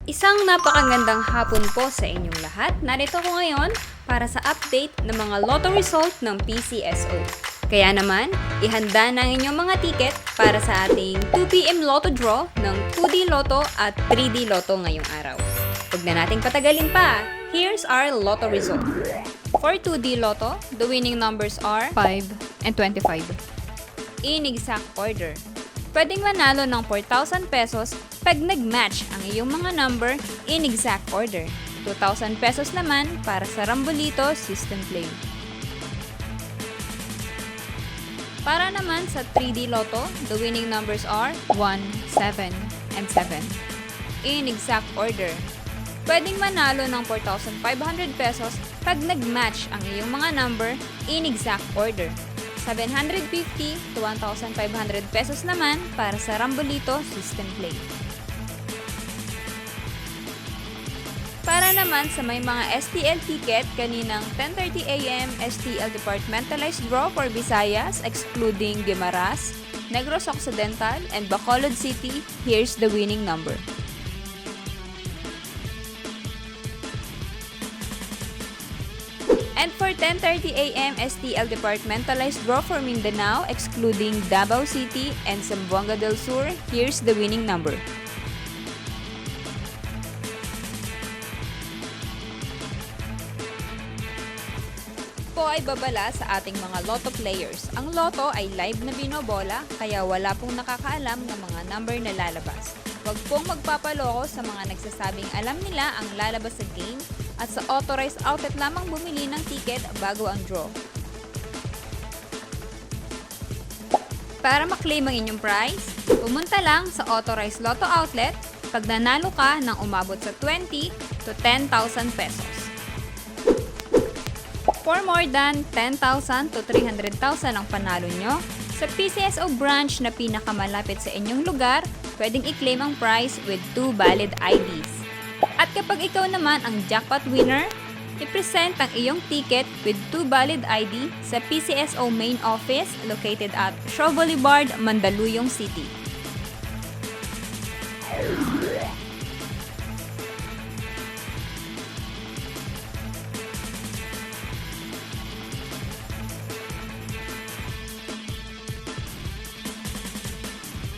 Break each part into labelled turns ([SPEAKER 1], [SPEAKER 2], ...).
[SPEAKER 1] Isang napakagandang hapon po sa inyong lahat. Narito ko ngayon para sa update ng mga lotto result ng PCSO. Kaya naman, ihanda na ang inyong mga ticket para sa ating 2pm lotto draw ng 2D Lotto at 3D Lotto ngayong araw. Huwag na nating patagalin pa. Here's our lotto result. For 2D Lotto, the winning numbers are
[SPEAKER 2] 5 and 25.
[SPEAKER 1] in exact order. Pwedeng manalo ng 4,000 pesos pag nag-match ang iyong mga number in exact order. 2,000 pesos naman para sa Rambolito System Play. Para naman sa 3D Lotto, the winning numbers are
[SPEAKER 2] 1, 7, and 7.
[SPEAKER 1] in exact order. Pwedeng manalo ng 4,500 pesos pag nag-match ang iyong mga number in exact order. 750 to 1,500 pesos naman para sa Rambolito System Play. Para naman sa may mga STL ticket, kaninang 10:30 AM STL Departmentalized Draw for Visayas excluding Guimaras, Negros Occidental, and Bacolod City, here's the winning number. And for 10:30 AM STL Departmentalized Draw for Mindanao excluding Davao City and Zamboanga del Sur, here's the winning number. Po ay babala sa ating mga lotto players. Ang lotto ay live na binobola, kaya wala pong nakakaalam ng mga number na lalabas. Huwag pong magpapaloko sa mga nagsasabing alam nila ang lalabas sa game at sa authorized outlet lamang bumili ng ticket bago ang draw. Para maklaim ang inyong prize, pumunta lang sa authorized lotto outlet pag nanalo ka ng umabot sa 20 to 10,000 pesos. For more than 10,000 to 300,000 ang panalo nyo, sa PCSO branch na pinakamalapit sa inyong lugar, pwedeng i-claim ang prize with 2 valid IDs. At kapag ikaw naman ang jackpot winner, i-present ang iyong ticket with 2 valid ID sa PCSO main office located at Shaw Boulevard, Mandaluyong City.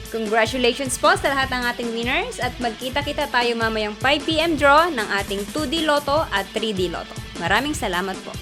[SPEAKER 1] Congratulations po sa lahat ng ating winners at magkita-kita tayo mamayang 5pm draw ng ating 2D Lotto at 3D Lotto. Maraming salamat po.